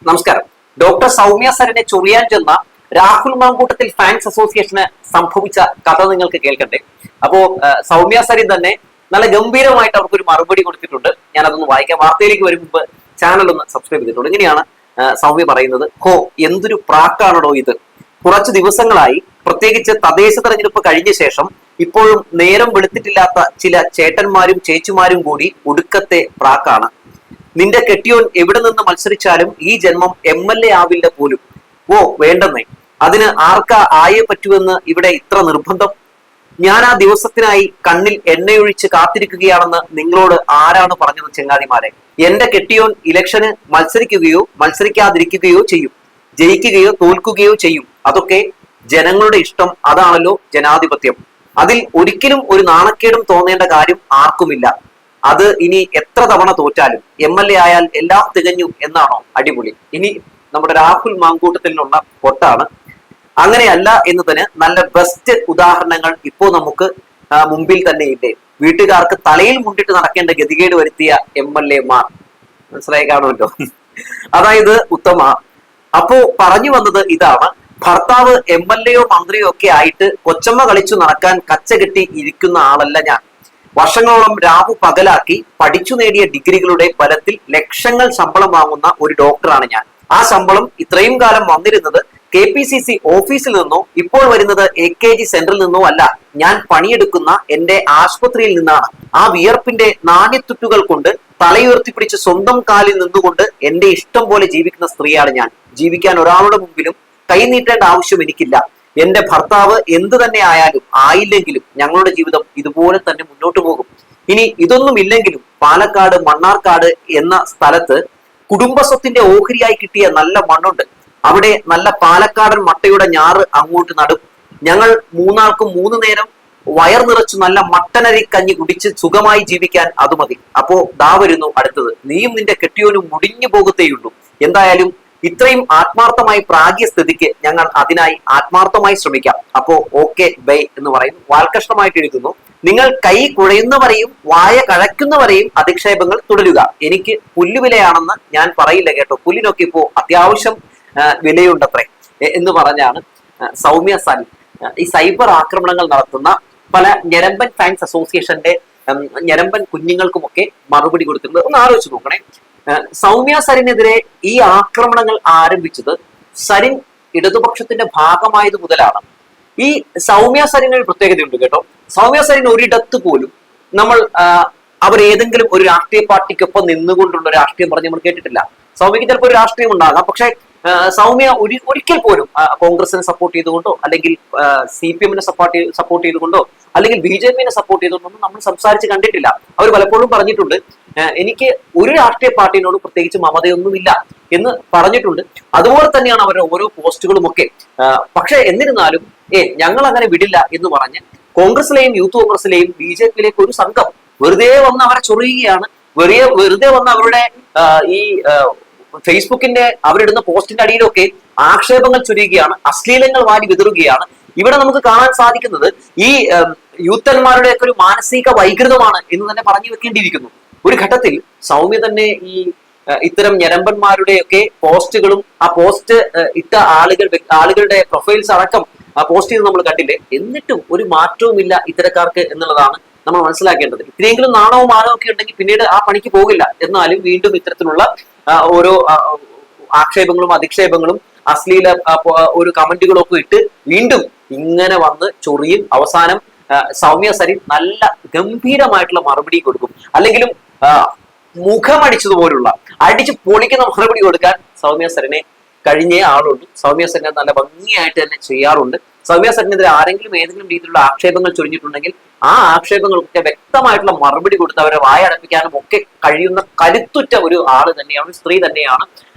നമസ്കാരം. ഡോക്ടർ സൗമ്യ സരനെ ചൊറിയാൻ ചെന്ന രാഹുൽ മാങ്കൂട്ടത്തിൽ ഫാൻസ് അസോസിയേഷന് സംഭവിച്ച കഥ നിങ്ങൾക്ക് കേൾക്കണ്ടേ? അപ്പോ സൗമ്യ സരിൻ തന്നെ നല്ല ഗംഭീരമായിട്ട് അവർക്കൊരു മറുപടി കൊടുത്തിട്ടുണ്ട്. ഞാൻ അതൊന്ന് വായിക്കാം. വാർത്തയിലേക്ക് വരും മുമ്പ് ചാനൽ ഒന്ന് സബ്സ്ക്രൈബ് ചെയ്തിട്ടുണ്ട്. ഇങ്ങനെയാണ് സൗമ്യ പറയുന്നത്. എന്തൊരു പ്രാക്കാണോ ഇത്! കുറച്ചു ദിവസങ്ങളായി, പ്രത്യേകിച്ച് തദ്ദേശ തെരഞ്ഞെടുപ്പ് കഴിഞ്ഞ ശേഷം ഇപ്പോഴും നേരം വെളുത്തിട്ടില്ലാത്ത ചില ചേട്ടന്മാരും ചേച്ചിമാരും കൂടി ഒടുക്കത്തെ പ്രാക്കാണ്. നിന്റെ കെട്ടിയോൻ എവിടെ നിന്ന് മത്സരിച്ചാലും ഈ ജന്മം MLA ആവില്ല പോലും. വേണ്ടെന്നേ, അതിന് ആർക്കാ ആയേ പറ്റുമെന്ന് ഇവിടെ ഇത്ര നിർബന്ധം? ഞാൻ ആ ദിവസത്തിനായി കണ്ണിൽ എണ്ണയൊഴിച്ച് കാത്തിരിക്കുകയാണെന്ന് നിങ്ങളോട് ആരാണ് പറഞ്ഞത് ചെങ്ങാതിമാരെ? എന്റെ കെട്ടിയോൻ ഇലക്ഷന് മത്സരിക്കുകയോ മത്സരിക്കാതിരിക്കുകയോ ചെയ്യും, ജയിക്കുകയോ തോൽക്കുകയോ ചെയ്യും. അതൊക്കെ ജനങ്ങളുടെ ഇഷ്ടം. അതാണല്ലോ ജനാധിപത്യം. അതിൽ ഒരിക്കലും ഒരു നാണക്കേടും തോന്നേണ്ട കാര്യം ആർക്കുമില്ല. അത് ഇനി എത്ര തവണ തോറ്റാലും MLA ആയാൽ എല്ലാം തികഞ്ഞു എന്നാണോ? അടിപൊളി. ഇനി നമ്മുടെ രാഹുൽ മാങ്കൂട്ടത്തിനുള്ള പൊട്ടാണ്. അങ്ങനെയല്ല എന്നതിന് നല്ല ബെസ്റ്റ് ഉദാഹരണങ്ങൾ ഇപ്പോ നമുക്ക് മുമ്പിൽ തന്നെ ഇല്ലേ? വീട്ടുകാർക്ക് തലയിൽ മുണ്ടിട്ട് നടക്കേണ്ട ഗതികേട് വരുത്തിയ MLA മാർ. മനസ്സിലായി കാണുമല്ലോ. അതായത് ഉത്തമ അപ്പോ പറഞ്ഞു വന്നത് ഇതാണ്. ഭർത്താവ് MLA യോ മന്ത്രിയോ ഒക്കെ ആയിട്ട് കൊച്ചമ്മ കളിച്ചു നടക്കാൻ കച്ചകെട്ടി ഇരിക്കുന്ന ആളല്ല ഞാൻ. വർഷങ്ങളോളം രാവു പകലാക്കി പഠിച്ചു നേടിയ ഡിഗ്രികളുടെ ബലത്തിൽ ലക്ഷങ്ങൾ ശമ്പളം വാങ്ങുന്ന ഒരു ഡോക്ടറാണ് ഞാൻ. ആ ശമ്പളം ഇത്രയും കാലം വന്നിരുന്നത് KPCC ഓഫീസിൽ നിന്നോ ഇപ്പോൾ വരുന്നത് AKG സെന്ററിൽ നിന്നോ അല്ല. ഞാൻ പണിയെടുക്കുന്ന എന്റെ ആശുപത്രിയിൽ നിന്നാണ്. ആ വിയർപ്പിന്റെ നാണ്യത്തുറ്റുകൾ കൊണ്ട് തലയുയർത്തിപ്പിടിച്ച് സ്വന്തം കാലിൽ നിന്നുകൊണ്ട് എന്റെ ഇഷ്ടം പോലെ ജീവിക്കുന്ന സ്ത്രീയാണ് ഞാൻ. ജീവിക്കാൻ ഒരാളുടെ മുമ്പിലും കൈനീട്ടേണ്ട ആവശ്യം എനിക്കില്ല. എന്റെ ഭർത്താവ് എന്തു തന്നെ ആയാലും ആയില്ലെങ്കിലും ഞങ്ങളുടെ ജീവിതം ഇതുപോലെ തന്നെ മുന്നോട്ട് പോകും. ഇനി ഇതൊന്നും ഇല്ലെങ്കിലും പാലക്കാട് മണ്ണാർക്കാട് എന്ന സ്ഥലത്ത് കുടുംബസ്വത്തിന്റെ ഓഹരിയായി കിട്ടിയ നല്ല മണ്ണുണ്ട്. അവിടെ നല്ല പാലക്കാടൻ മട്ടയുടെ ഞാറ് അങ്ങോട്ട് നടും. ഞങ്ങൾ മൂന്നാൾക്കും 3 നേരം വയർ നിറച്ചു നല്ല മട്ടനരി കഞ്ഞി കുടിച്ച് സുഖമായി ജീവിക്കാൻ അത് മതി. അപ്പോ ദാ വരുന്നു അടുത്തത്. നീയും നിന്റെ കെട്ടിയോനും മുടിഞ്ഞു പോകത്തേയുള്ളൂ. എന്തായാലും ഇത്രയും ആത്മാർത്ഥമായി പ്രാഗിയ സ്ഥിതിക്ക് ഞങ്ങൾ അതിനായി ആത്മാർത്ഥമായി ശ്രമിക്കാം. അപ്പോ ഓക്കെ ബൈ എന്ന് പറയുന്നു. വാൽകഷ്ണമായിട്ട് എഴുതുന്നു. നിങ്ങൾ കൈ കുഴയുന്നവരെയും വായ കഴയ്ക്കുന്നവരെയും അധിക്ഷേപങ്ങൾ തുടരുക. എനിക്ക് പുല്ലുവിലയാണെന്ന് ഞാൻ പറയില്ല കേട്ടോ. പുല്ലിനൊക്കെ ഇപ്പോ അത്യാവശ്യം വിലയുണ്ടത്രേ എന്ന് പറഞ്ഞാണ് സൗമ്യ സരൻ ഈ സൈബർ ആക്രമണങ്ങൾ നടത്തുന്ന പല ഞരമ്പൻ ഫാൻസ് അസോസിയേഷന്റെ ഞരമ്പൻ കുഞ്ഞുങ്ങൾക്കുമൊക്കെ മറുപടി കൊടുത്തിട്ടുണ്ട്. ഒന്ന് ആലോചിച്ച് നോക്കണേ. സൗമ്യ സരിനെതിരെ ഈ ആക്രമണങ്ങൾ ആരംഭിച്ചത് സരിൻ ഇടതുപക്ഷത്തിന്റെ ഭാഗമായത് മുതലാണ്. ഈ സൗമ്യ സരിന് ഒരു പ്രത്യേകതയുണ്ട് കേട്ടോ. സൗമ്യ സരിൻ ഒരിടത്ത് പോലും നമ്മൾ അവർ ഏതെങ്കിലും ഒരു രാഷ്ട്രീയ പാർട്ടിക്കൊപ്പം നിന്നുകൊണ്ടുള്ള രാഷ്ട്രീയം പറഞ്ഞ് നമ്മൾ കേട്ടിട്ടില്ല. സൗമ്യക്ക് ചിലപ്പോൾ ഒരു രാഷ്ട്രീയം ഉണ്ടാകാം, പക്ഷെ സൗമ്യ ഒരിക്കൽ പോലും കോൺഗ്രസിനെ സപ്പോർട്ട് ചെയ്തുകൊണ്ടോ അല്ലെങ്കിൽ CPM-നെ സപ്പോർട്ട് ചെയ്തുകൊണ്ടോ അല്ലെങ്കിൽ BJP-നെ സപ്പോർട്ട് ചെയ്തുകൊണ്ടൊന്നും നമ്മൾ സംസാരിച്ച് കണ്ടിട്ടില്ല. അവർ പലപ്പോഴും പറഞ്ഞിട്ടുണ്ട് എനിക്ക് ഒരു രാഷ്ട്രീയ പാർട്ടിയോട് പ്രത്യേകിച്ച് മമതയൊന്നുമില്ല എന്ന് പറഞ്ഞിട്ടുണ്ട്. അതുപോലെ തന്നെയാണ് അവരുടെ ഓരോ പോസ്റ്റുകളും ഒക്കെ. പക്ഷെ എന്നിരുന്നാലും ഞങ്ങൾ അങ്ങനെ വിടില്ല എന്ന് പറഞ്ഞ് കോൺഗ്രസിലെയും യൂത്ത് കോൺഗ്രസിലെയും BJP-യിലേക്ക് ഒരു സംഘം വെറുതെ വന്ന് അവരെ ചൊറിയുകയാണ്. വെറുതെ വന്ന് അവരുടെ ഈ ഫേസ്ബുക്കിന്റെ അവരിടുന്ന പോസ്റ്റിന്റെ അടിയിലൊക്കെ ആക്ഷേപങ്ങൾ ചൊരിയുകയാണ്, അശ്ലീലങ്ങൾ വാരി വിതറുകയാണ്. ഇവിടെ നമുക്ക് കാണാൻ സാധിക്കുന്നത് ഈ യൂത്തന്മാരുടെ ഒക്കെ ഒരു മാനസിക വൈകൃതമാണ് എന്ന് തന്നെ പറഞ്ഞു വെക്കേണ്ടിയിരിക്കുന്നു. ഒരു ഘട്ടത്തിൽ സൗമ്യ തന്നെ ഈ ഇത്തരം ഞരമ്പന്മാരുടെയൊക്കെ പോസ്റ്റുകളും ആ പോസ്റ്റ് ഇട്ട ആളുകളുടെ പ്രൊഫൈൽസ് അടക്കം പോസ്റ്റ് ചെയ്ത് നമ്മൾ കണ്ടില്ലേ. എന്നിട്ടും ഒരു മാറ്റവുമില്ല ഇത്തരക്കാർക്ക് എന്നുള്ളതാണ് നമ്മൾ മനസ്സിലാക്കേണ്ടത്. ഇത്രയെങ്കിലും നാണവും മാനവും ഒക്കെ ഉണ്ടെങ്കിൽ പിന്നീട് ആ പണിക്ക് പോകില്ല. എന്നാലും വീണ്ടും ഇത്തരത്തിലുള്ള ഓരോ ആക്ഷേപങ്ങളും അധിക്ഷേപങ്ങളും അശ്ലീല ഒരു കമന്റുകളും ഒക്കെ ഇട്ട് വീണ്ടും ഇങ്ങനെ വന്ന് ചൊറിയും. അവസാനം സൗമ്യ സരിൻ നല്ല ഗംഭീരമായിട്ടുള്ള മറുപടി കൊടുക്കും. അല്ലെങ്കിലും മുഖമടിച്ചതുപോലുള്ള അടിച്ച് പൊളിക്കുന്ന മറുപടി കൊടുക്കാൻ സൗമ്യ സരിനെ കഴിഞ്ഞേ ആളുണ്ട്. സൗമ്യ സരിനെ നല്ല ഭംഗിയായിട്ട് തന്നെ ചെയ്യാറുണ്ട്. സൗമ്യ സരിനെതിരെ ആരെങ്കിലും ഏതെങ്കിലും രീതിയിലുള്ള ആക്ഷേപങ്ങൾ ചൊരിഞ്ഞിട്ടുണ്ടെങ്കിൽ ആ ആക്ഷേപങ്ങൾക്കൊക്കെ വ്യക്തമായിട്ടുള്ള മറുപടി കൊടുത്ത് അവരെ വായടപ്പിക്കാനും ഒക്കെ കഴിയുന്ന കരുത്തുറ്റ ഒരു ആള് തന്നെയാണ്, ഒരു സ്ത്രീ തന്നെയാണ്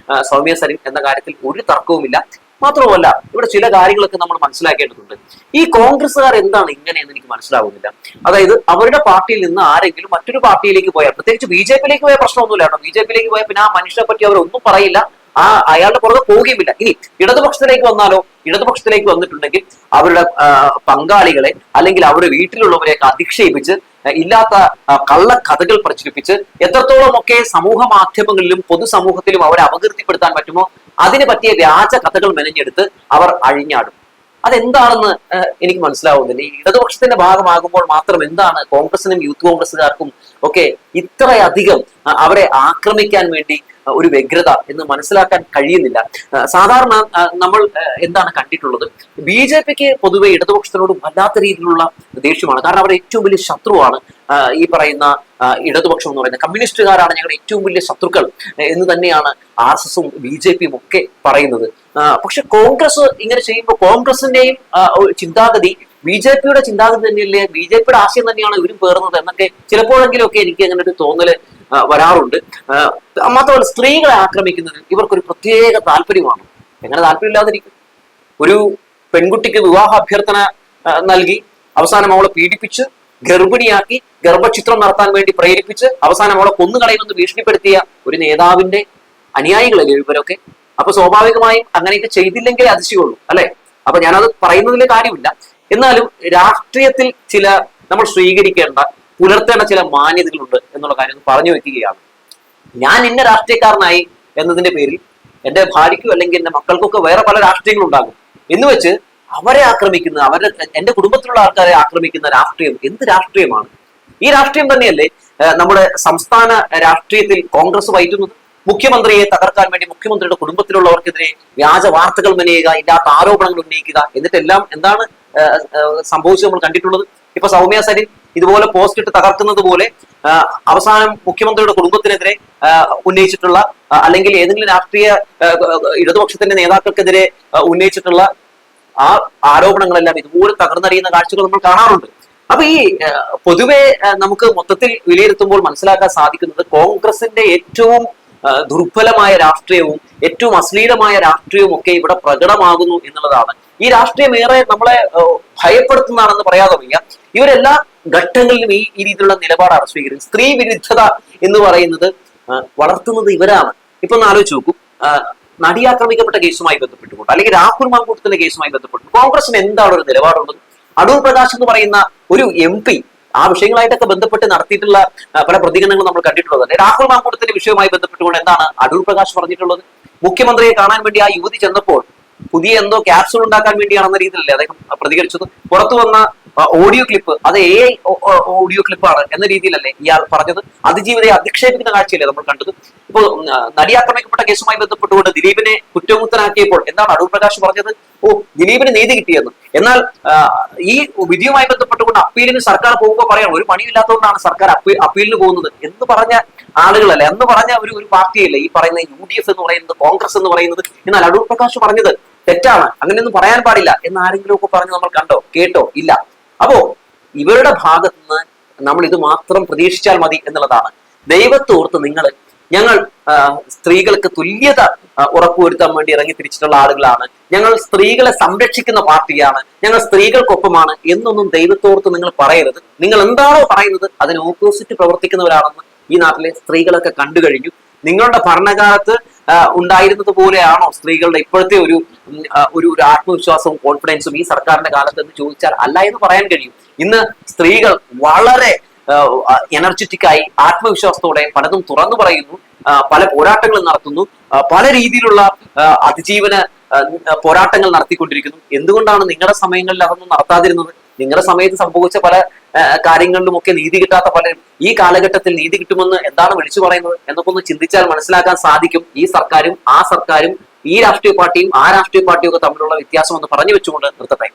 സൗമ്യ സരിൻ എന്ന കാര്യത്തിൽ ഒരു തർക്കവുമില്ല. മാത്രവുമല്ല, ഇവിടെ ചില കാര്യങ്ങളൊക്കെ നമ്മൾ മനസ്സിലാക്കേണ്ടതുണ്ട്. ഈ കോൺഗ്രസ്സുകാർ എന്താണ് ഇങ്ങനെയെന്ന് എനിക്ക് മനസ്സിലാവുന്നില്ല. അതായത് അവരുടെ പാർട്ടിയിൽ നിന്ന് ആരെങ്കിലും മറ്റൊരു പാർട്ടിയിലേക്ക് പോയാൽ, പ്രത്യേകിച്ച് BJP-യിലേക്ക് പോയ പ്രശ്നമൊന്നുമില്ല കേട്ടോ. BJP-യിലേക്ക് പോയാൽ പിന്നെ ആ മനുഷ്യനെ പറ്റി അവരൊന്നും പറയില്ല, അയാളുടെ പുറകെ പോവുകയുമില്ല. ഇനി ഇടതുപക്ഷത്തിലേക്ക് വന്നാലോ, ഇടതുപക്ഷത്തിലേക്ക് വന്നിട്ടുണ്ടെങ്കിൽ അവരുടെ പങ്കാളികളെ അല്ലെങ്കിൽ അവരുടെ വീട്ടിലുള്ളവരെയൊക്കെ അധിക്ഷേപിച്ച് ഇല്ലാത്ത കള്ള കഥകൾ പ്രചരിപ്പിച്ച് എത്രത്തോളമൊക്കെ സമൂഹ മാധ്യമങ്ങളിലും പൊതുസമൂഹത്തിലും അവരെ അപകീർത്തിപ്പെടുത്താൻ പറ്റുമോ അതിന് പറ്റിയ വ്യാജ കഥകൾ മെനഞ്ഞെടുത്ത് അവർ അഴിഞ്ഞാടും. അതെന്താണെന്ന് എനിക്ക് മനസ്സിലാവുന്നില്ല. ഈ ഇടതുപക്ഷത്തിന്റെ ഭാഗമാകുമ്പോൾ മാത്രം എന്താണ് കോൺഗ്രസിനും യൂത്ത് കോൺഗ്രസുകാർക്കും ഒക്കെ ഇത്രയധികം അവരെ ആക്രമിക്കാൻ വേണ്ടി ഒരു വ്യഗ്രത എന്ന് മനസ്സിലാക്കാൻ കഴിയുന്നില്ല. സാധാരണ നമ്മൾ എന്താണ് കണ്ടിട്ടുള്ളത്, BJPക്ക് പൊതുവെ ഇടതുപക്ഷത്തിനോട് വല്ലാത്ത രീതിയിലുള്ള ദേഷ്യമാണ്. കാരണം അവരുടെ ഏറ്റവും വലിയ ശത്രുവാണ് ഈ പറയുന്ന ഇടതുപക്ഷം എന്ന് പറയുന്നത്. കമ്മ്യൂണിസ്റ്റുകാരാണ് ഞങ്ങളുടെ ഏറ്റവും വലിയ ശത്രുക്കൾ എന്ന് തന്നെയാണ് RSSും BJPയും ഒക്കെ പറയുന്നത്. പക്ഷെ കോൺഗ്രസ് ഇങ്ങനെ ചെയ്യുമ്പോൾ കോൺഗ്രസിന്റെയും ചിന്താഗതി BJPയുടെ ചിന്താഗതി തന്നെയല്ലേ, BJPയുടെ ആശയം തന്നെയാണ് ഇവരും പേർന്നത് എന്നൊക്കെ ചിലപ്പോഴെങ്കിലും ഒക്കെ എനിക്ക് അങ്ങനെ ഒരു തോന്നല് വരാറുണ്ട്. മാത്രമല്ല സ്ത്രീകളെ ആക്രമിക്കുന്നതിൽ ഇവർക്കൊരു പ്രത്യേക താല്പര്യമാണ്. എങ്ങനെ താല്പര്യമില്ലാതിരിക്കും? ഒരു പെൺകുട്ടിക്ക് വിവാഹ അഭ്യർത്ഥന നൽകി അവസാനം അവളെ പീഡിപ്പിച്ച് ഗർഭിണിയാക്കി ഗർഭചിത്രം നടത്താൻ വേണ്ടി പ്രേരിപ്പിച്ച് അവസാനം അവളെ കൊന്നുകളയുമെന്ന് ഭീഷണിപ്പെടുത്തിയ ഒരു നേതാവിന്റെ അനുയായികളല്ലേ ഇവരൊക്കെ? അപ്പൊ സ്വാഭാവികമായും അങ്ങനെയൊക്കെ ചെയ്തില്ലെങ്കിലേ അതിശയുള്ളൂ അല്ലെ? അപ്പൊ ഞാനത് പറയുന്നതിൽ കാര്യമില്ല. എന്നാലും രാഷ്ട്രീയത്തിൽ ചില നമ്മൾ സ്വീകരിക്കേണ്ട പുലർത്തേണ്ട ചില മാന്യതകളുണ്ട് എന്നുള്ള കാര്യം പറഞ്ഞു വെക്കുകയാണ്. ഞാൻ ഇന്ന രാഷ്ട്രീയക്കാരനായി എന്നതിന്റെ പേരിൽ എന്റെ ഭാര്യയ്ക്കോ അല്ലെങ്കിൽ എന്റെ മക്കൾക്കൊക്കെ വേറെ പല രാഷ്ട്രീയങ്ങളുണ്ടാകും എന്ന് വെച്ച് അവരെ ആക്രമിക്കുന്ന, എന്റെ കുടുംബത്തിലുള്ള ആൾക്കാരെ ആക്രമിക്കുന്ന രാഷ്ട്രീയം എന്ത് രാഷ്ട്രീയമാണ്? ഈ രാഷ്ട്രീയം തന്നെയല്ലേ നമ്മുടെ സംസ്ഥാന രാഷ്ട്രീയത്തിൽ കോൺഗ്രസ് വഹിക്കുന്നത്? മുഖ്യമന്ത്രിയെ തകർക്കാൻ വേണ്ടി മുഖ്യമന്ത്രിയുടെ കുടുംബത്തിലുള്ളവർക്കെതിരെ വ്യാജ വാർത്തകൾ മെനയുക, ഇല്ലാത്ത ആരോപണങ്ങൾ ഉന്നയിക്കുക, എന്നിട്ടെല്ലാം എന്താണ് സംഭവിച്ചത് നമ്മൾ കണ്ടിട്ടുള്ളത്. ഇപ്പൊ സൗമ്യ സരിൻ ഇതുപോലെ പോസ്റ്റ് ഇട്ട് തകർക്കുന്നത് പോലെ അവസാനം മുഖ്യമന്ത്രിയുടെ കുടുംബത്തിനെതിരെ ഉന്നയിച്ചിട്ടുള്ള അല്ലെങ്കിൽ ഏതെങ്കിലും രാഷ്ട്രീയ ഇടതുപക്ഷത്തിന്റെ നേതാക്കൾക്കെതിരെ ഉന്നയിച്ചിട്ടുള്ള ആ ആരോപണങ്ങളെല്ലാം ഇതുപോലെ തകർന്നറിയുന്ന കാഴ്ചകൾ നമ്മൾ കാണാറുണ്ട്. അപ്പൊ ഈ പൊതുവെ നമുക്ക് മൊത്തത്തിൽ വിലയിരുത്തുമ്പോൾ മനസ്സിലാക്കാൻ സാധിക്കുന്നത് കോൺഗ്രസിന്റെ ഏറ്റവും ദുർബലമായ രാഷ്ട്രീയവും ഏറ്റവും അശ്ലീലമായ രാഷ്ട്രീയവും ഒക്കെ ഇവിടെ പ്രകടമാകുന്നു എന്നുള്ളതാണ്. ഈ രാഷ്ട്രീയം ഏറെ നമ്മളെ ഭയപ്പെടുത്തുന്നതാണെന്ന് പറയാതെ വയ്യ. ഇവരെല്ലാ ഘട്ടങ്ങളിലും ഈ രീതിയിലുള്ള നിലപാടാണ് സ്വീകരിക്കുന്നത്. സ്ത്രീ വിരുദ്ധത എന്ന് പറയുന്നത് വളർത്തുന്നത് ഇവരാണ്. ഇപ്പൊ ഒന്ന് ആലോചിച്ച് നോക്കൂ, നടി ആക്രമിക്കപ്പെട്ട കേസുമായി ബന്ധപ്പെട്ടുകൊണ്ട് അല്ലെങ്കിൽ രാഹുൽ മാങ്കൂട്ടത്തിന്റെ കേസുമായി ബന്ധപ്പെട്ട് കോൺഗ്രസിന് എന്താണ് ഒരു നിലപാടുള്ളത്? അടൂർ പ്രകാശ് എന്ന് പറയുന്ന ഒരു MP ആ വിഷയങ്ങളായിട്ടൊക്കെ ബന്ധപ്പെട്ട് നടത്തിയിട്ടുള്ള പല പ്രതികരണങ്ങളും നമ്മൾ കണ്ടിട്ടുള്ളത്. രാഹുൽ മാങ്കൂട്ടത്തിന്റെ വിഷയവുമായി ബന്ധപ്പെട്ടുകൊണ്ട് എന്താണ് അടൂർ പ്രകാശ് പറഞ്ഞിട്ടുള്ളത്? മുഖ്യമന്ത്രിയെ കാണാൻ വേണ്ടി ആ യുവതി ചെന്നപ്പോൾ പുതിയ എന്തോ ക്യാപ്സൂൾ ഉണ്ടാക്കാൻ വേണ്ടിയാണെന്ന രീതിയിലല്ലേ അദ്ദേഹം പ്രതികരിച്ചത്? പുറത്തു വന്ന ഓഡിയോ ക്ലിപ്പ് അത് AI ഓഡിയോ ക്ലിപ്പാണ് എന്ന രീതിയിലല്ലേ ഇയാൾ പറഞ്ഞത്? അതിജീവിതയെ അധിക്ഷേപിക്കുന്ന കാഴ്ചയല്ലേ നമ്മൾ കണ്ടത്? ഇപ്പോൾ നടി ആക്രമിക്കപ്പെട്ട കേസുമായി ബന്ധപ്പെട്ടുകൊണ്ട് ദിലീപിനെ കുറ്റമുക്തനാക്കിയപ്പോൾ എന്താണ് അടൂർ പ്രകാശ് പറഞ്ഞത്? ദിലീപിന് നീതി കിട്ടിയെന്ന്. എന്നാൽ ഈ വിധിയുമായി ബന്ധപ്പെട്ടുകൊണ്ട് അപ്പീലിന് സർക്കാർ പോകുമ്പോൾ പറയാം ഒരു പണിയില്ലാത്തതുകൊണ്ടാണ് സർക്കാർ അപ്പീലിന് പോകുന്നത് എന്ന് പറഞ്ഞ ആളുകളല്ലേ, എന്ന് പറഞ്ഞ ഒരു പാർട്ടിയല്ലേ ഈ പറയുന്ന UDF എന്ന് പറയുന്നത്, കോൺഗ്രസ് എന്ന് പറയുന്നത്. എന്നാൽ അടൂർ പ്രകാശ് പറഞ്ഞത് തെറ്റാണ്, അങ്ങനെയൊന്നും പറയാൻ പാടില്ല എന്ന് ആരെങ്കിലും ഒക്കെ പറഞ്ഞ് നമ്മൾ കണ്ടോ കേട്ടോ? ഇല്ല. അപ്പോ ഇവരുടെ ഭാഗത്ത് നിന്ന് നമ്മൾ ഇത് മാത്രം പ്രതീക്ഷിച്ചാൽ മതി എന്നുള്ളതാണ്. ദൈവത്തോർത്ത് ഞങ്ങൾ സ്ത്രീകൾക്ക് തുല്യത ഉറപ്പുവരുത്താൻ വേണ്ടി ഇറങ്ങി തിരിച്ചിട്ടുള്ള ആളുകളാണ്, ഞങ്ങൾ സ്ത്രീകളെ സംരക്ഷിക്കുന്ന പാർട്ടിയാണ്, ഞങ്ങൾ സ്ത്രീകൾക്കൊപ്പമാണ് എന്നൊന്നും ദൈവത്തോർത്ത് നിങ്ങൾ പറയരുത്. നിങ്ങൾ എന്താണോ പറയുന്നത് അതിന് ഓപ്പോസിറ്റ് പ്രവർത്തിക്കുന്നവരാണെന്ന് ഈ നാട്ടിലെ സ്ത്രീകളൊക്കെ കണ്ടു കഴിഞ്ഞു. നിങ്ങളുടെ ഭരണകാലത്ത് ഉണ്ടായിരുന്നത് പോലെയാണോ സ്ത്രീകളുടെ ഇപ്പോഴത്തെ ഒരു ആത്മവിശ്വാസവും കോൺഫിഡൻസും ഈ സർക്കാരിന്റെ കാലത്ത് എന്ന് ചോദിച്ചാൽ അല്ല എന്ന് പറയാൻ കഴിയും. ഇന്ന് സ്ത്രീകൾ വളരെ എനർജറ്റിക്കായി ആത്മവിശ്വാസത്തോടെ പലതും തുറന്നു പറയുന്നു, പല പോരാട്ടങ്ങളും നടത്തുന്നു, പല രീതിയിലുള്ള അതിജീവന പോരാട്ടങ്ങൾ നടത്തിക്കൊണ്ടിരിക്കുന്നു. എന്തുകൊണ്ടാണ് നിങ്ങളുടെ സമയങ്ങളിൽ അതൊന്നും നടത്താതിരുന്നത്? നിങ്ങളുടെ സമയത്ത് സംഭവിച്ച പല കാര്യങ്ങളിലും ഒക്കെ നീതി കിട്ടാത്ത പലരും ഈ കാലഘട്ടത്തിൽ നീതി കിട്ടുമെന്ന് എന്താണ് വിളിച്ചു പറയുന്നത് എന്നൊക്കെ ഒന്ന് ചിന്തിച്ചാൽ മനസ്സിലാക്കാൻ സാധിക്കും. ഈ സർക്കാരും ആ സർക്കാരും ഈ രാഷ്ട്രീയ പാർട്ടിയും ആ രാഷ്ട്രീയ പാർട്ടിയും ഒക്കെ തമ്മിലുള്ള വ്യത്യാസം ഒന്ന് പറഞ്ഞു വെച്ചുകൊണ്ട് നിർത്തട്ടെ.